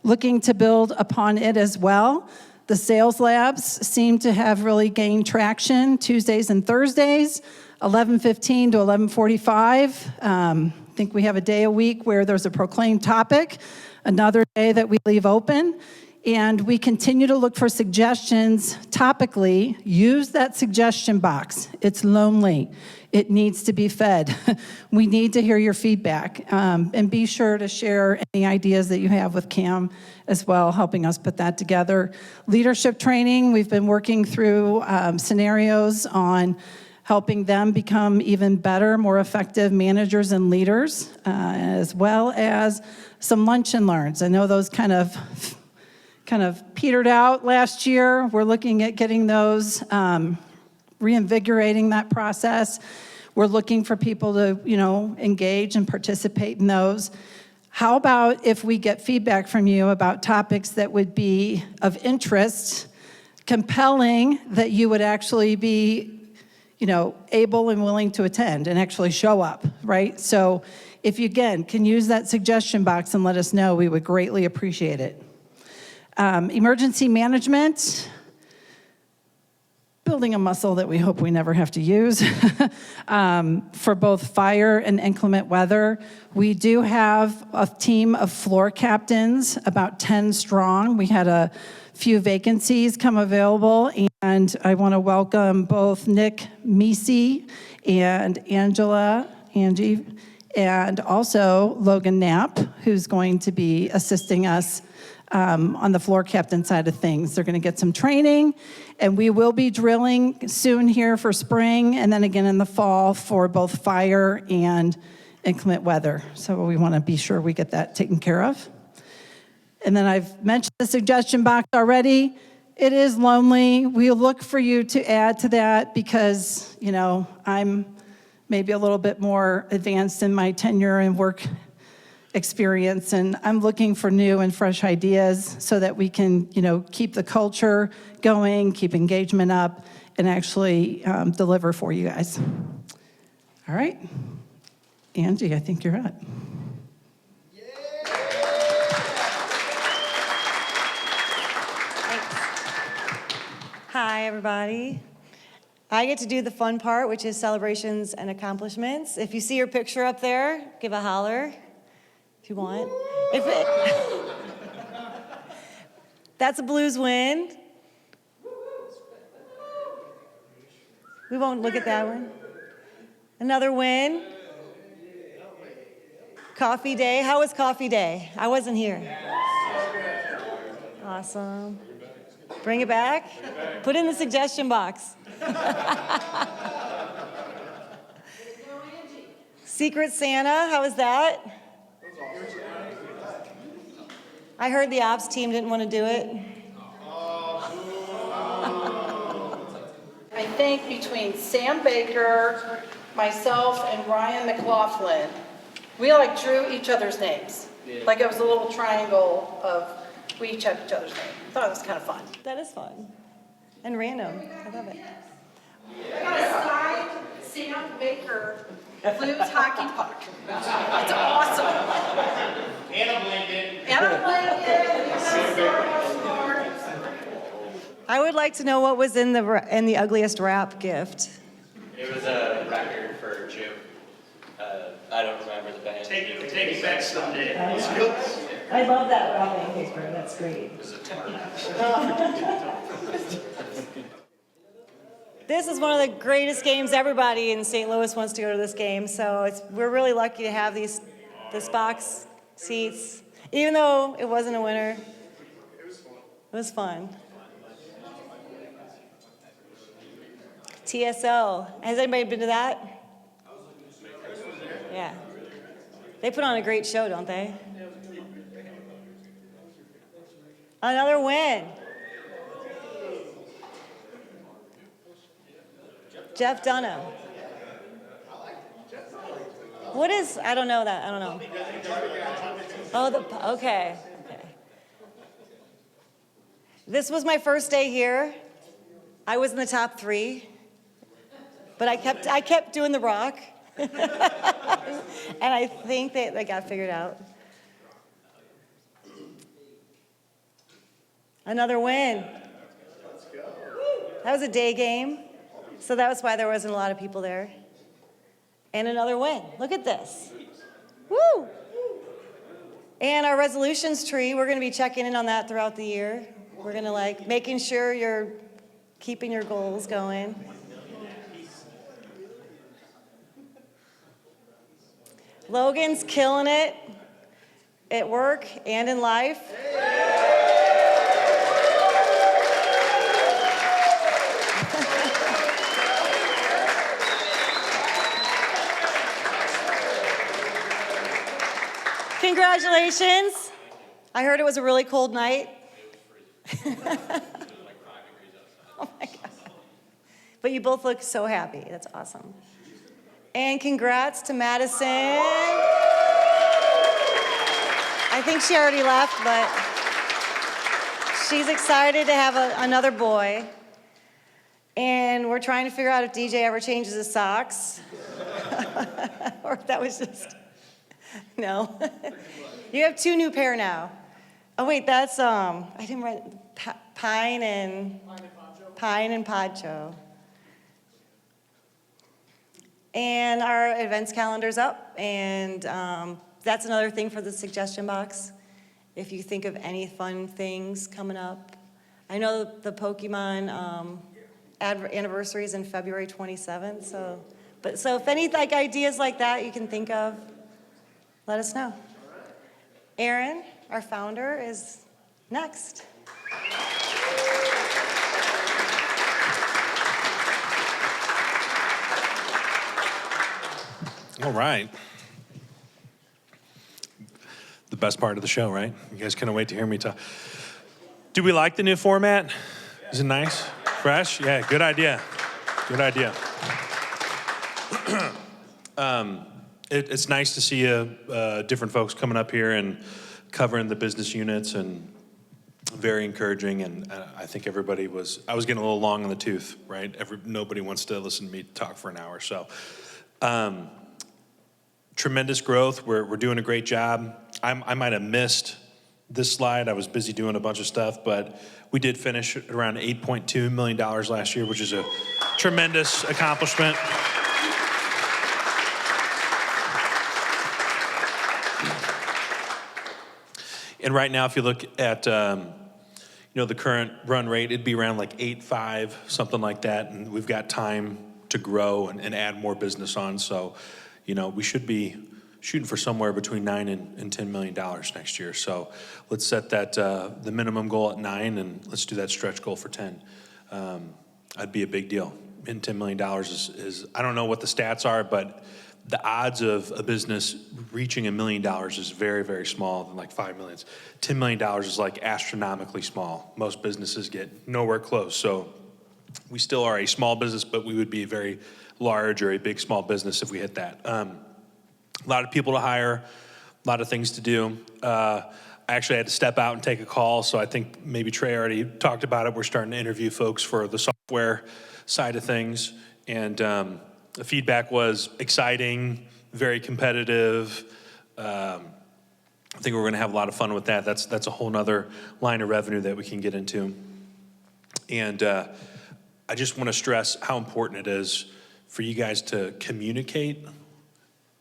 looking to build upon it as well. The sales labs seem to have really gained traction Tuesdays and Thursdays, 11:15 to 11:45. I think we have a day a week where there's a proclaimed topic, another day that we leave open. And we continue to look for suggestions topically. Use that suggestion box. It's lonely. It needs to be fed. We need to hear your feedback. And be sure to share any ideas that you have with Cam as well, helping us put that together. Leadership training, we've been working through scenarios on helping them become even better, more effective managers and leaders, as well as some lunch and learns. I know those kind of petered out last year. We're looking at getting those, reinvigorating that process. We're looking for people to, engage and participate in those. How about if we get feedback from you about topics that would be of interest, compelling, that you would actually be, able and willing to attend and actually show up, right? So if you, again, can use that suggestion box and let us know, we would greatly appreciate it. Emergency management, building a muscle that we hope we never have to use for both fire and inclement weather. We do have a team of floor captains, about 10 strong. We had a few vacancies come available, and I want to welcome both Nick Misi and Angie, and also Logan Knapp, who's going to be assisting us on the floor captain side of things. They're going to get some training, and we will be drilling soon here for spring, and then again in the fall for both fire and inclement weather. So we want to be sure we get that taken care of. And then I've mentioned the suggestion box already. It is lonely. We'll look for you to add to that because, I'm maybe a little bit more advanced in my tenure and work experience, and I'm looking for new and fresh ideas so that we can, keep the culture going, keep engagement up, and actually deliver for you guys. All right. Angie, I think you're up. Hi, everybody. I get to do the fun part, which is celebrations and accomplishments. If you see your picture up there, give a holler if you want. That's a Blues win. We won't look at that one. Another win. Coffee day. How was coffee day? I wasn't here. Awesome. Bring it back. Put in the suggestion box. Secret Santa, how was that? I heard the ops team didn't want to do it. I think between Sam Baker, myself, and Ryan McLaughlin, we drew each other's names. Like it was a little triangle of we each had each other's name. I thought it was kind of fun. That is fun. And random. I love it. I got a signed Sam Baker Blues hockey puck. It's awesome. And a blanket. I would like to know what was in the ugliest wrap gift. It was a record for Jim. I don't remember the band. Take it back someday. I love that wrapping paper. That's great. This is one of the greatest games. Everybody in St. Louis wants to go to this game, so we're really lucky to have this box seats. Even though it wasn't a winner, it was fun. TSO. Has anybody been to that? Yeah. They put on a great show, don't they? Another win. Jeff Dunham. What is, I don't know that, I don't know. Oh, okay. This was my first day here. I was in the top 3, but I kept doing the rock. And I think they got figured out. Another win. That was a day game, so that was why there wasn't a lot of people there. And another win. Look at this. Woo! And our resolutions tree, we're going to be checking in on that throughout the year. We're going to making sure you're keeping your goals going. Logan's killing it at work and in life. Congratulations. I heard it was a really cold night. Oh my God. But you both look so happy. That's awesome. And congrats to Madison. I think she already left, but she's excited to have another boy. And we're trying to figure out if DJ ever changes his socks. Or if that was just, no. You have 2 new pair now. Oh wait, that's, I didn't write, Pine and Poncho. And our events calendar's up, and that's another thing for the suggestion box. If you think of any fun things coming up. I know the Pokemon Anniversaries in February 27th, so if any ideas like that you can think of, let us know. Aaron, our founder, is next. All right. The best part of the show, right? You guys couldn't wait to hear me talk. Do we like the new format? Is it nice? Fresh? Yeah, good idea. Good idea. It's nice to see different folks coming up here and covering the business units, and very encouraging. And I think everybody I was getting a little long in the tooth, right? Nobody wants to listen to me talk for an hour. So tremendous growth. We're doing a great job. I might have missed this slide. I was busy doing a bunch of stuff, but we did finish at around $8.2 million last year, which is a tremendous accomplishment. And right now, if you look at the current run rate, it'd be around like 8.5, something like that. And we've got time to grow and add more business on. So, we should be shooting for somewhere between $9 and $10 million next year. So let's set that the minimum goal at 9, and let's do that stretch goal for 10. That'd be a big deal. And $10 million is I don't know what the stats are, but the odds of a business reaching $1 million is very, very small, than like 5 million. $10 million is like astronomically small. Most businesses get nowhere close. So we still are a small business, but we would be a very large or a big small business if we hit that. A lot of people to hire, a lot of things to do. I actually had to step out and take a call, so I think maybe Trey already talked about it. We're starting to interview folks for the software side of things, and the feedback was exciting, very competitive. I think we're going to have a lot of fun with that. That's a whole nother line of revenue that we can get into. And I just want to stress how important it is for you guys to communicate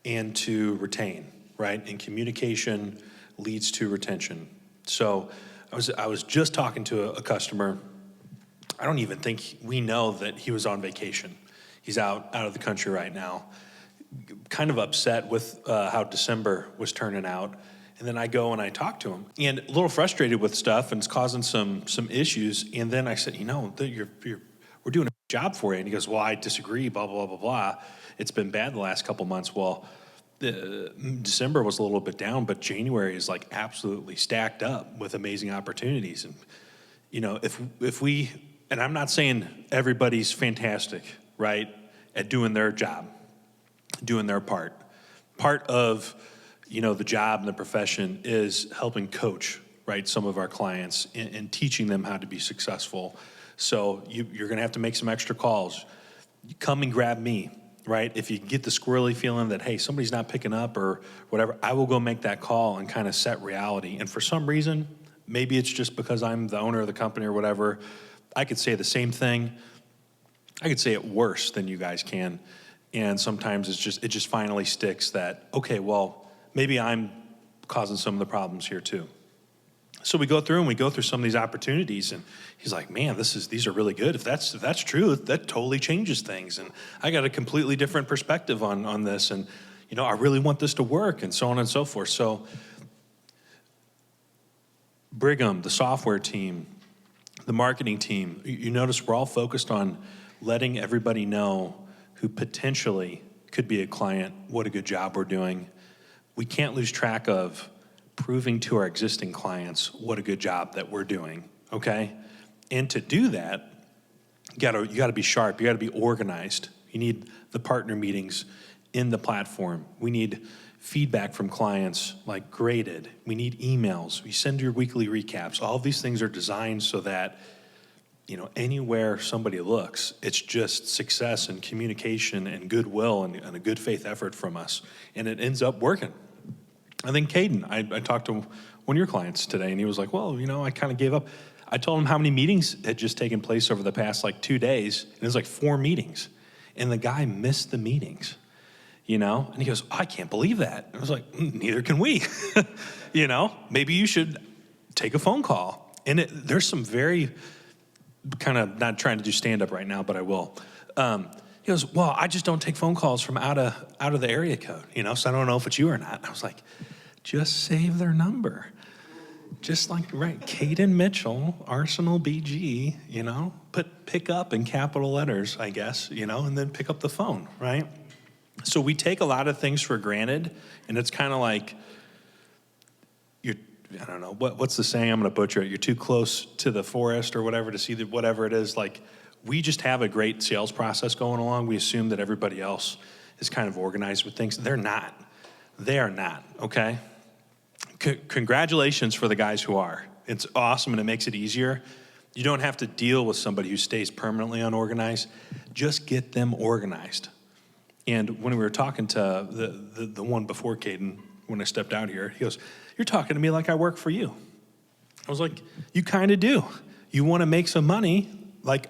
and to retain, right? And communication leads to retention. So I was just talking to a customer. I don't even think we know that he was on vacation. He's out of the country right now. Kind of upset with how December was turning out. And then I go and I talk to him, and a little frustrated with stuff, and it's causing some issues. And then I said, we're doing a job for you. And he goes, well, I disagree, blah, blah, blah, blah. It's been bad the last couple months. Well, December was a little bit down, but January is like absolutely stacked up with amazing opportunities. And, if we, and I'm not saying everybody's fantastic, right, at doing their job, doing their part. Part of, the job and the profession is helping coach, right, some of our clients and teaching them how to be successful. So you're going to have to make some extra calls. You come and grab me, right? If you get the squirrely feeling that, hey, somebody's not picking up or whatever, I will go make that call and kind of set reality. And for some reason, maybe it's just because I'm the owner of the company or whatever, I could say the same thing. I could say it worse than you guys can. And sometimes it just finally sticks that, okay, well, maybe I'm causing some of the problems here too. So we go through and we go through some of these opportunities, and he's like, man, these are really good. If that's true, that totally changes things. And I got a completely different perspective on this, and I really want this to work, and so on and so forth. So Brigham, the software team, the marketing team, you notice we're all focused on letting everybody know who potentially could be a client what a good job we're doing. We can't lose track of proving to our existing clients what a good job that we're doing, okay? And to do that, you gotta be sharp, you gotta be organized. You need the partner meetings in the platform. We need feedback from clients like graded. We need emails. We send your weekly recaps. All of these things are designed so that anywhere somebody looks, it's just success and communication and goodwill and a good faith effort from us. And it ends up working. I think Caden, I talked to one of your clients today, and he was like, well, I kind of gave up. I told him how many meetings had just taken place over the past 2 days, and it was 4 meetings. And the guy missed the meetings, and he goes, I can't believe that. And I was like, neither can we. Maybe you should take a phone call. And there's some very kind of, not trying to do stand-up right now, but I will. He goes, well, I just don't take phone calls from out of the area code, so I don't know if it's you or not. And I was like, just save their number. Just right, Caden Mitchell, Arsenal BG, put pick up in capital letters, I guess, and then pick up the phone, right? So we take a lot of things for granted, and it's kind of like, I don't know, what's the saying? I'm going to butcher it. You're too close to the forest or whatever to see whatever it is. We just have a great sales process going along. We assume that everybody else is kind of organized with things. They're not. They are not, okay? Congratulations for the guys who are. It's awesome, and it makes it easier. You don't have to deal with somebody who stays permanently unorganized. Just get them organized. And when we were talking to the one before Caden, when I stepped out here, he goes, you're talking to me like I work for you. I was like, you kind of do. You want to make some money,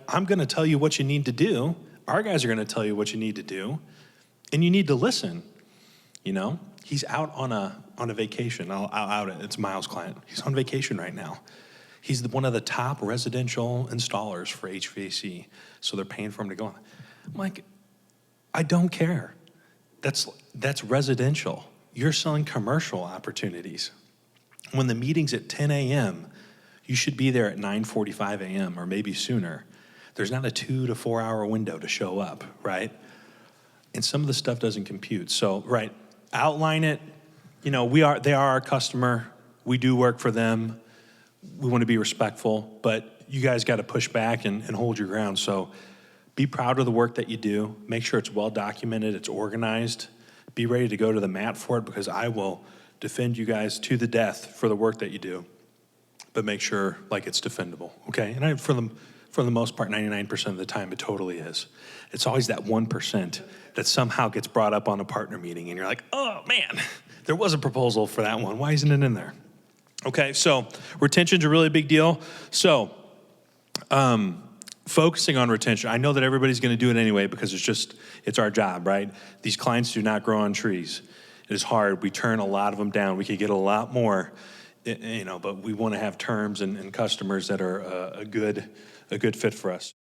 I'm going to tell you what you need to do. Our guys are going to tell you what you need to do, and you need to listen. He's out on a vacation. I'll out it. It's Miles' client. He's on vacation right now. He's one of the top residential installers for HVAC, so they're paying for him to go on. I'm like, I don't care. That's residential. You're selling commercial opportunities. When the meeting's at 10 a.m., you should be there at 9:45 a.m. or maybe sooner. There's not a 2 to 4 hour window to show up, right? And some of the stuff doesn't compute. So, right, outline it. They are our customer. We do work for them. We want to be respectful, but you guys got to push back and hold your ground. So be proud of the work that you do. Make sure it's well documented, it's organized. Be ready to go to the mat for it, because I will defend you guys to the death for the work that you do. But make sure it's defendable, okay? And for the most part, 99% of the time, it totally is. It's always that 1% that somehow gets brought up on a partner meeting, and you're like, oh man, there was a proposal for that one. Why isn't it in there? Okay, so retention's a really big deal. So focusing on retention, I know that everybody's going to do it anyway because it's our job, right? These clients do not grow on trees. It is hard. We turn a lot of them down. We could get a lot more, but we want to have terms and customers that are a good fit for us.